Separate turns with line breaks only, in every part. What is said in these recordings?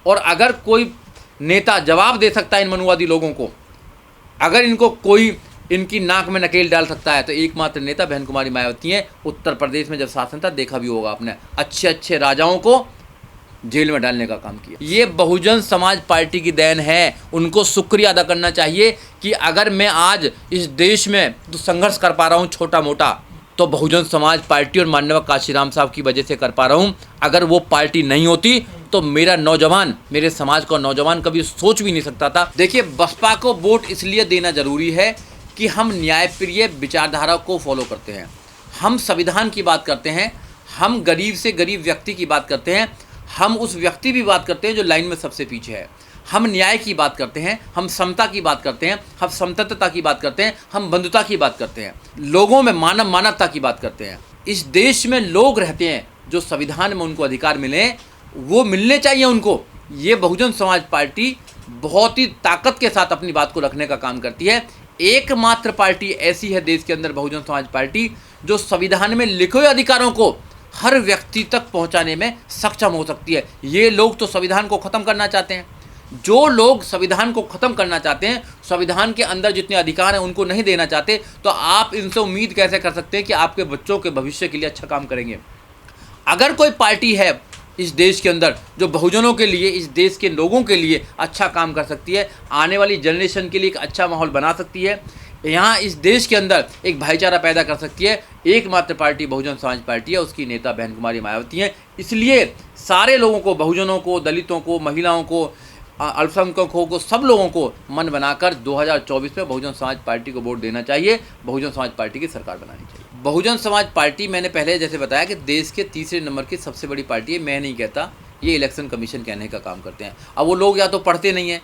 और अगर कोई नेता जवाब दे सकता है इन मनुवादी लोगों को, अगर इनको कोई इनकी नाक में नकेल डाल सकता है, तो एकमात्र नेता बहन कुमारी मायावती हैं। उत्तर प्रदेश में जब शासन था, देखा भी होगा आपने, अच्छे अच्छे राजाओं को जेल में डालने का काम किया। ये बहुजन समाज पार्टी की देन है। उनको शुक्रिया अदा करना चाहिए कि अगर मैं आज इस देश में तो संघर्ष कर पा रहा हूँ छोटा मोटा, तो बहुजन समाज पार्टी और माननीय काशीराम साहब की वजह से कर पा रहा हूँ। अगर वो पार्टी नहीं होती तो मेरा नौजवान, मेरे समाज का नौजवान कभी सोच भी नहीं सकता था। देखिए, बसपा को वोट इसलिए देना जरूरी है कि हम न्यायप्रिय विचारधारा को फॉलो करते हैं, हम संविधान की बात करते हैं, हम गरीब से गरीब व्यक्ति की बात करते हैं, हम उस व्यक्ति भी बात करते हैं जो लाइन में सबसे पीछे है, हम न्याय की बात करते हैं, हम समता की बात करते हैं, हम समतंत्रता की बात करते हैं, हम बंधुता की बात करते हैं, लोगों में मानवता की बात करते हैं। इस देश में लोग रहते हैं जो संविधान में उनको अधिकार मिले, वो मिलने चाहिए उनको। ये बहुजन समाज पार्टी बहुत ही ताकत के साथ अपनी बात को रखने का काम करती है। एकमात्र पार्टी ऐसी है देश के अंदर, बहुजन समाज पार्टी, जो संविधान में लिखे हुए अधिकारों को हर व्यक्ति तक पहुंचाने में सक्षम हो सकती है। ये लोग तो संविधान को ख़त्म करना चाहते हैं। जो लोग संविधान को ख़त्म करना चाहते हैं, संविधान के अंदर जितने अधिकार हैं उनको नहीं देना चाहते, तो आप इनसे उम्मीद कैसे कर सकते हैं कि आपके बच्चों के भविष्य के लिए अच्छा काम करेंगे। अगर कोई पार्टी है इस देश के अंदर जो बहुजनों के लिए, इस देश के लोगों के लिए अच्छा काम कर सकती है, आने वाली जनरेशन के लिए एक अच्छा माहौल बना सकती है, यहाँ इस देश के अंदर एक भाईचारा पैदा कर सकती है, एकमात्र पार्टी बहुजन समाज पार्टी है। उसकी नेता बहन कुमारी मायावती हैं। इसलिए सारे लोगों को, बहुजनों को, दलितों को, महिलाओं को, अल्पसंख्यकों को, सब लोगों को मन बनाकर 2024 में बहुजन समाज पार्टी को वोट देना चाहिए, बहुजन समाज पार्टी की सरकार बनानी चाहिए। बहुजन समाज पार्टी, मैंने पहले जैसे बताया कि देश के तीसरे नंबर की सबसे बड़ी पार्टी है। मैं नहीं कहता, ये इलेक्शन कमीशन कहने का काम करते हैं। अब वो लोग या तो पढ़ते नहीं हैं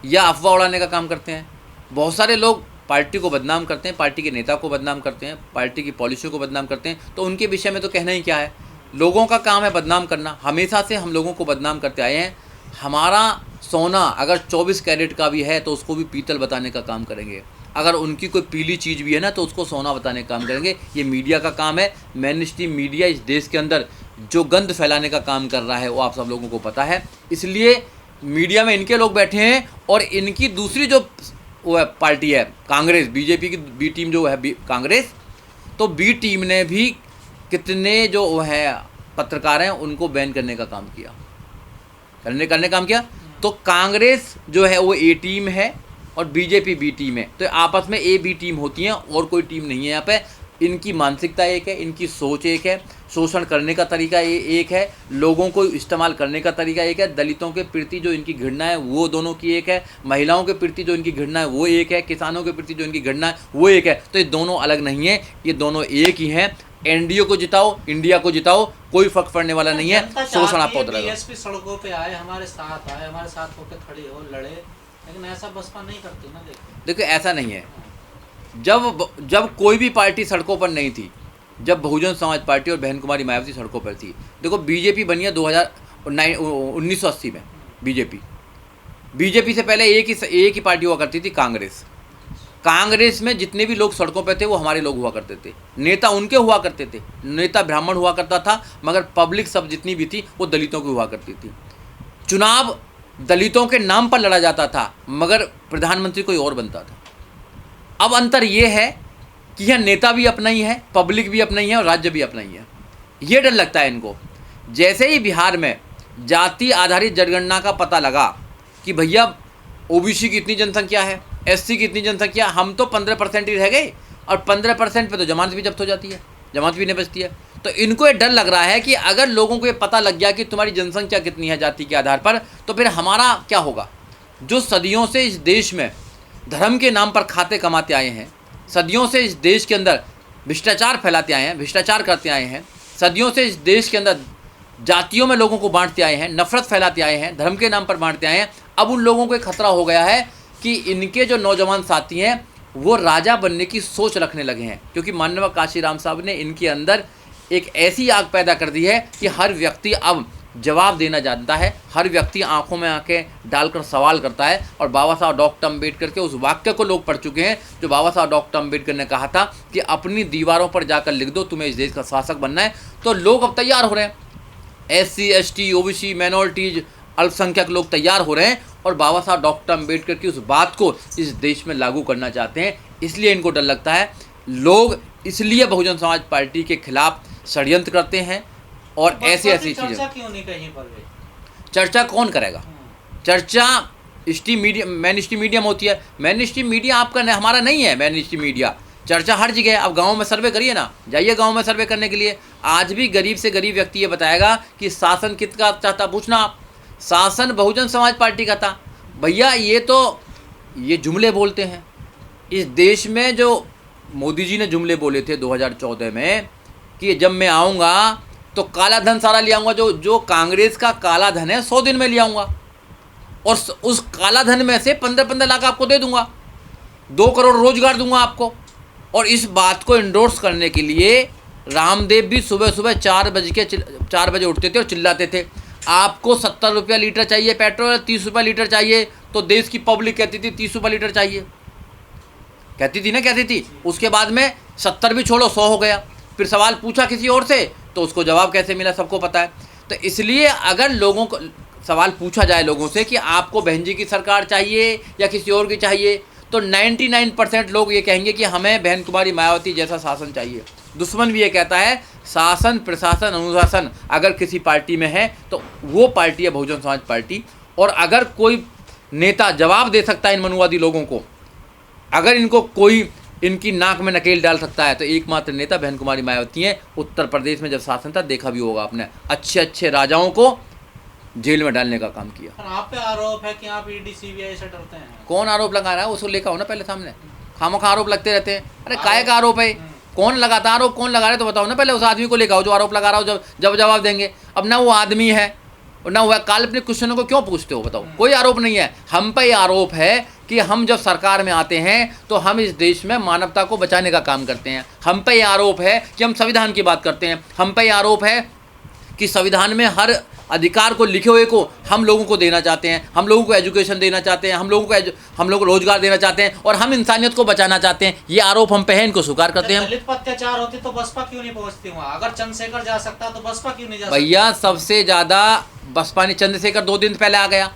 या अफवाह उड़ाने का काम करते हैं। बहुत सारे लोग पार्टी को बदनाम करते हैं, पार्टी के नेता को बदनाम करते हैं, पार्टी की पॉलिसियों को बदनाम करते हैं, तो उनके विषय में तो कहना ही क्या है। लोगों का काम है बदनाम करना, हमेशा से हम लोगों को बदनाम करते आए हैं। हमारा सोना अगर 24 कैरेट का भी है तो उसको भी पीतल बताने का काम करेंगे, अगर उनकी कोई पीली चीज़ भी है ना तो उसको सोना बताने का काम करेंगे। ये मीडिया का काम है। मेन स्ट्रीम मीडिया इस देश के अंदर जो गंद फैलाने का काम कर रहा है वो आप सब लोगों को पता है। इसलिए मीडिया में इनके लोग बैठे हैं और इनकी दूसरी जो वो पार्टी है कांग्रेस, बीजेपी की बी टीम जो है कांग्रेस, तो बी टीम ने भी कितने जो है पत्रकार हैं उनको बैन करने का काम किया, करने काम किया। तो कांग्रेस जो है वो ए टीम है और बीजेपी बी टीम है, तो आपस में ए बी टीम होती हैं और कोई टीम नहीं है यहाँ पे। इनकी मानसिकता एक है, इनकी सोच एक है, शोषण करने का तरीका एक है, लोगों को इस्तेमाल करने का तरीका एक है, दलितों के प्रति जो इनकी घृणा है वो दोनों की एक है, महिलाओं के प्रति जो इनकी घृणा है वो एक है, किसानों के प्रति जो इनकी घृणा है वो एक है। तो ये दोनों अलग नहीं है, ये दोनों एक ही हैं। एनडीए को जिताओ, इंडिया को जिताओ, कोई फर्क पड़ने वाला नहीं है। शोषण आपको होता रहेगा।
बीएसपी सड़कों पे आए, हमारे साथ होकर खड़े हो, लड़े, लेकिन ऐसा बसपा नहीं करती ना।
देखो ऐसा नहीं है। जब कोई भी पार्टी सड़कों पर नहीं थी, जब बहुजन समाज पार्टी और बहन कुमारी मायावती सड़कों पर थी। देखो बीजेपी बनी है 1980 में। बीजेपी से पहले एक ही पार्टी हुआ करती थी, कांग्रेस में जितने भी लोग सड़कों पर थे वो हमारे लोग हुआ करते थे, नेता उनके हुआ करते थे। नेता ब्राह्मण हुआ करता था, मगर पब्लिक सब जितनी भी थी वो दलितों की हुआ करती थी। चुनाव दलितों के नाम पर लड़ा जाता था, मगर प्रधानमंत्री कोई और बनता था। अब अंतर ये है कि यह नेता भी अपना ही है, पब्लिक भी अपना ही है और राज्य भी अपना ही है। ये डर लगता है इनको। जैसे ही बिहार में जाति आधारित जनगणना का पता लगा कि भैया ओबीसी की इतनी जनसंख्या है, एससी की इतनी जनसंख्या, हम तो 15% ही रह गए और 15% पे तो जमानत भी जब्त हो जाती है, जमानत भी नहीं बचती है। तो इनको ये डर लग रहा है कि अगर लोगों को ये पता लग गया कि तुम्हारी जनसंख्या कितनी है जाति के आधार पर, तो फिर हमारा क्या होगा। जो सदियों से इस देश में धर्म के नाम पर खाते कमाते आए हैं, सदियों से इस देश के अंदर भ्रष्टाचार फैलाते आए हैं, भ्रष्टाचार करते आए हैं, सदियों से इस देश के अंदर जातियों में लोगों को बांटते आए हैं, नफरत फैलाते आए हैं, धर्म के नाम पर बांटते आए हैं। अब उन लोगों को एक खतरा हो गया है कि इनके जो नौजवान साथी हैं वो राजा बनने की सोच रखने लगे हैं, क्योंकि माननीय काशीराम साहब ने इनके अंदर एक ऐसी आग पैदा कर दी है कि हर व्यक्ति अब जवाब देना जानता है, हर व्यक्ति आंखों में आंखें डालकर सवाल करता है। और बाबा साहब डॉक्टर अम्बेडकर के उस वाक्य को लोग पढ़ चुके हैं जो बाबा साहब डॉक्टर अम्बेडकर ने कहा था कि अपनी दीवारों पर जाकर लिख दो तुम्हें इस देश का शासक बनना है। तो लोग अब तैयार हो रहे हैं। SC ST OBC माइनॉरिटीज अल्पसंख्यक लोग तैयार हो रहे हैं और बाबा साहब डॉक्टर अम्बेडकर की उस बात को इस देश में लागू करना चाहते हैं। इसलिए इनको डर लगता है। लोग इसलिए बहुजन समाज पार्टी के खिलाफ षड्यंत्र करते हैं और ऐसी ऐसी चीज़ें।
चर्चा क्यों नहीं कहीं पर भी?
चर्चा कौन करेगा? चर्चा stream media, main stream media में होती है। मेन स्ट्रीम मीडिया आपका हमारा नहीं है। मेन स्ट्रीम मीडिया चर्चा हर जगह है। अब गाँव में सर्वे करिए ना, जाइए गाँव में सर्वे करने के लिए। आज भी गरीब से गरीब व्यक्ति ये बताएगा कि शासन किसका चाहता, पूछना आप। शासन बहुजन समाज पार्टी का था। भैया ये जुमले बोलते हैं। इस देश में जो मोदी जी ने जुमले बोले थे 2014 में कि जब मैं आऊँगा तो काला धन सारा ले आऊँगा, जो कांग्रेस का काला धन है 100 दिन में ले आऊँगा और उस काला धन में से 15-15 लाख आपको दे दूँगा, 2 करोड़ रोजगार दूँगा आपको। और इस बात को इंडोर्स करने के लिए रामदेव भी सुबह सुबह 4 बजे उठते थे और चिल्लाते थे, आपको 70 रुपया लीटर चाहिए पेट्रोल, 30 रुपया लीटर चाहिए। तो देश की पब्लिक कहती थी 30 रुपया लीटर चाहिए, कहती थी। उसके बाद में 70 भी छोड़ो 100 हो गया। फिर सवाल पूछा किसी और से तो उसको जवाब कैसे मिला सबको पता है। तो इसलिए अगर लोगों को सवाल पूछा जाए लोगों से कि आपको बहन जी की सरकार चाहिए या किसी और की चाहिए, तो 99% लोग ये कहेंगे कि हमें बहन कुमारी मायावती जैसा शासन चाहिए। दुश्मन भी ये कहता है शासन, प्रशासन, अनुशासन अगर किसी पार्टी में है तो वो पार्टी है बहुजन समाज पार्टी। और अगर कोई नेता जवाब दे सकता है इन मनुवादी लोगों को, अगर इनको कोई इनकी नाक में नकेल डाल सकता है, तो एकमात्र नेता बहन कुमारी मायावती हैं। उत्तर प्रदेश में जब शासन था देखा भी होगा आपने, अच्छे राजाओं को जेल में डालने का काम किया।
पर आप पे आरोप है कि आप ईडी सीबीआई से डरते हैं।
कौन आरोप लगा रहा है? उसको लेकर आओ ना पहले सामने। खामोखा आरोप लगते रहते हैं। अरे काहे का आरोप है? कौन लगाता आरोप? कौन लगा रहा है तो बताओ ना पहले। उस आदमी को लेकर आओ जो आरोप लगा रहा हो, जब जवाब देंगे। अब ना वो आदमी है और ना हुआ, काल्पनिक क्वेश्चनों को क्यों पूछते हो? बताओ। कोई आरोप नहीं है। हम पे आरोप है कि हम जब सरकार में आते हैं तो हम इस देश में मानवता को बचाने का काम करते हैं। हम पे आरोप है कि हम संविधान की बात करते हैं। हम पे आरोप है कि संविधान में हर अधिकार को लिखे हुए को हम लोगों को देना चाहते हैं। हम लोगों को एजुकेशन देना चाहते हैं, हम लोगों को रोजगार देना चाहते हैं और हम इंसानियत को बचाना चाहते हैं। ये आरोप हम पे है, इनको स्वीकार करते हैं।
दलित पर अत्याचार होती तो बसपा क्यों नहीं पहुंचती वहाँ? अगर चंद्रशेखर जा सकता तो बसपा क्यों नहीं जा सकता?
भैया सबसे ज़्यादा बसपा ने, चंद्रशेखर 2 दिन पहले आ गया।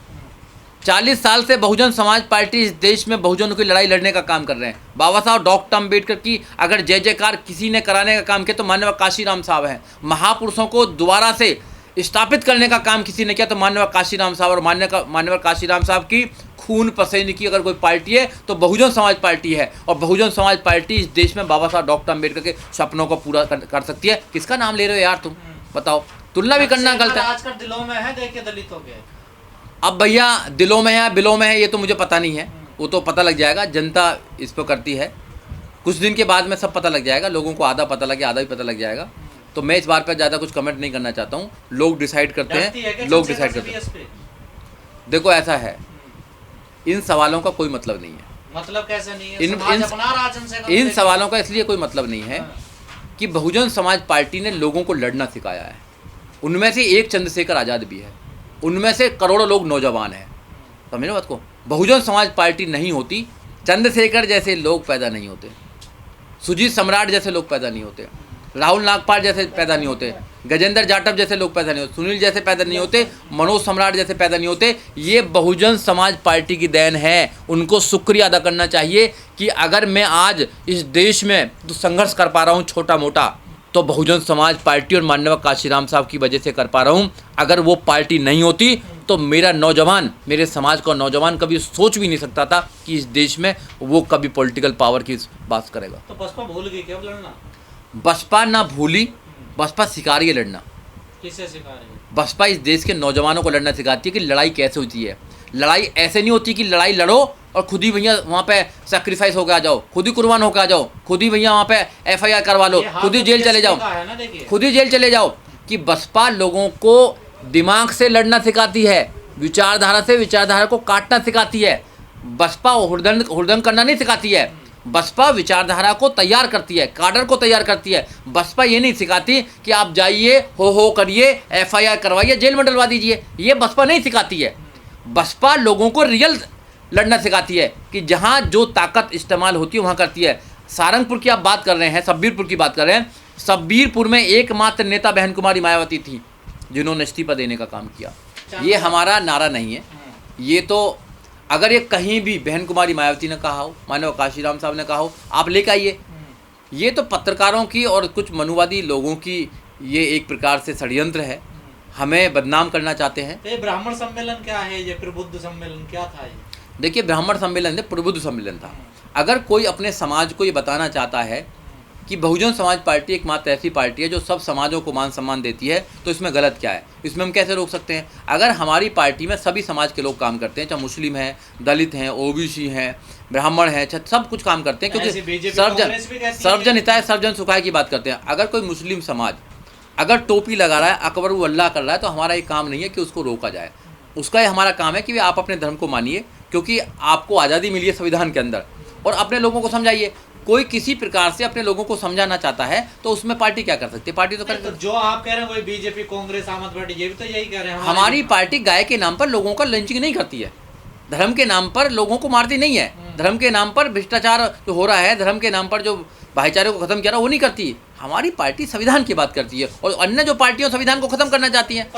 40 साल से बहुजन समाज पार्टी इस देश में बहुजनों की लड़ाई लड़ने का काम कर रहे हैं। बाबा साहब डॉक्टर अम्बेडकर की अगर जय जयकार किसी ने कराने का काम किया तो माननीय काशीराम साहब हैं। महापुरुषों को दोबारा से स्थापित करने का काम किसी ने किया तो माननीय काशीराम साहब। और माननीय काशीराम साहब की खून पसीने की अगर कोई पार्टी है तो बहुजन समाज पार्टी है। और बहुजन समाज पार्टी इस देश में बाबा साहब डॉक्टर अम्बेडकर के सपनों को पूरा कर सकती है। किसका नाम ले रहे हो यार तुम? बताओ। तुलना भी करना गलत है।
आजकल दिलों में है, देखिए दलितों के।
अब भैया दिलों में है बिलों में है ये तो मुझे पता नहीं है, वो तो पता लग जाएगा। जनता इस पर करती है, कुछ दिन के बाद में सब पता लग जाएगा। लोगों को आधा पता लगे, आधा भी पता लग जाएगा। तो मैं इस बात पर ज़्यादा कुछ कमेंट नहीं करना चाहता हूँ। लोग डिसाइड करते हैं, लोग डिसाइड करते हैं। देखो ऐसा है, इन सवालों का कोई मतलब नहीं है।
मतलब कैसे नहीं है?
इन सवालों का इसलिए कोई मतलब नहीं है कि बहुजन समाज पार्टी ने लोगों को लड़ना सिखाया है। उनमें से एक चंद्रशेखर आज़ाद भी है, उनमें से करोड़ों लोग नौजवान हैं। समझो बात को। बहुजन समाज पार्टी नहीं होती, चंद्रशेखर जैसे लोग पैदा नहीं होते, सुजीत सम्राट जैसे लोग पैदा नहीं होते, राहुल नागपाल जैसे पैदा नहीं होते, गजेंद्र जाटव जैसे लोग पैदा नहीं होते, सुनील जैसे पैदा नहीं होते, मनोज सम्राट जैसे पैदा नहीं होते। ये बहुजन समाज पार्टी की देन है। उनको शुक्रिया अदा करना चाहिए कि अगर मैं आज इस देश में तो संघर्ष कर पा रहा हूँ छोटा मोटा, तो बहुजन समाज पार्टी और माननीय काशीराम साहब की वजह से कर पा रहा हूँ। अगर वो पार्टी नहीं होती तो मेरा नौजवान, मेरे समाज का नौजवान कभी सोच भी नहीं सकता था कि इस देश में वो कभी पॉलिटिकल पावर की बात करेगा।
तो बसपा भूल गई क्या लड़ना?
बसपा ना भूली, बसपा सिखा रही है लड़ना।
किसे सिखा रही है?
बसपा इस देश के नौजवानों को लड़ना सिखाती है कि लड़ाई कैसे होती है। लड़ाई ऐसे नहीं होती कि लड़ाई लड़ो और खुद ही भैया वहाँ पे सेक्रीफाइस होकर आ जाओ, खुद ही कुर्बान होकर आ जाओ, खुद ही भैया वहाँ पे FIR करवा लो, खुद ही जेल चले जाओ, खुद ही जेल चले जाओ। कि बसपा लोगों को दिमाग से लड़ना सिखाती है, विचारधारा को काटना सिखाती है। बसपा हुड़दंग करना नहीं सिखाती है। बसपा विचारधारा को तैयार करती है, काडर को तैयार करती है। बसपा ये नहीं सिखाती कि आप जाइए हो करिए, FIR करवाइए, जेल में डलवा दीजिए। ये बसपा नहीं सिखाती है। बसपा लोगों को रियल लड़ना सिखाती है कि जहाँ जो ताकत इस्तेमाल होती है वहाँ करती है। सारंगपुर की आप बात कर रहे हैं, सब्बीरपुर की बात कर रहे हैं। सब्बीरपुर में एकमात्र नेता बहन कुमारी मायावती थी जिन्होंने इस्तीफा देने का काम किया। ये हमारा नारा नहीं है। ये तो अगर ये कहीं भी बहन कुमारी मायावती ने कहा हो, मानव काशीराम साहब ने कहा हो, आप लेकर आइए। ये तो पत्रकारों की और कुछ मनुवादी लोगों की ये एक प्रकार से षड्यंत्र है, हमें बदनाम करना चाहते हैं।
तो ये ब्राह्मण सम्मेलन क्या है, ये प्रबुद्ध सम्मेलन क्या था ये?
देखिए, ब्राह्मण सम्मेलन ने प्रबुद्ध सम्मेलन था। अगर कोई अपने समाज को ये बताना चाहता है कि बहुजन समाज पार्टी एकमात्र ऐसी पार्टी है जो सब समाजों को मान सम्मान देती है, तो इसमें गलत क्या है? इसमें हम कैसे रोक सकते हैं? अगर हमारी पार्टी में सभी समाज के लोग काम करते हैं, चाहे मुस्लिम हैं, दलित हैं, ओबीसी हैं, ब्राह्मण हैं, सब कुछ काम करते हैं, क्योंकि सर्वजन हिताय सर्वजन सुखाय की बात करते हैं। अगर कोई मुस्लिम समाज अगर टोपी लगा रहा है, अकबर व अल्लाह कर रहा है, तो हमारा ये काम नहीं है कि उसको रोका जाए। उसका ये हमारा काम है कि आप अपने धर्म को मानिए, क्योंकि आपको आज़ादी मिली है संविधान के अंदर, और अपने लोगों को समझाइए। कोई किसी प्रकार से अपने लोगों को समझाना चाहता है तो उसमें पार्टी क्या कर सकती है? पार्टी तो कर
तो जो आप कह रहे हैं वही बीजेपी, कांग्रेस, आम आदमी पार्टी, ये भी तो यही कह रहे हैं।
हमारी पार्टी गाय के नाम पर लोगों का लिंचिंग नहीं करती है, धर्म के नाम पर लोगों को मारती नहीं है, धर्म के नाम पर भ्रष्टाचार जो हो रहा है, धर्म के नाम पर जो भाईचारे को खत्म किया रहा वो नहीं करती। हमारी पार्टी संविधान की बात करती है, और अन्य जो पार्टियां संविधान को खत्म करना चाहती हैं।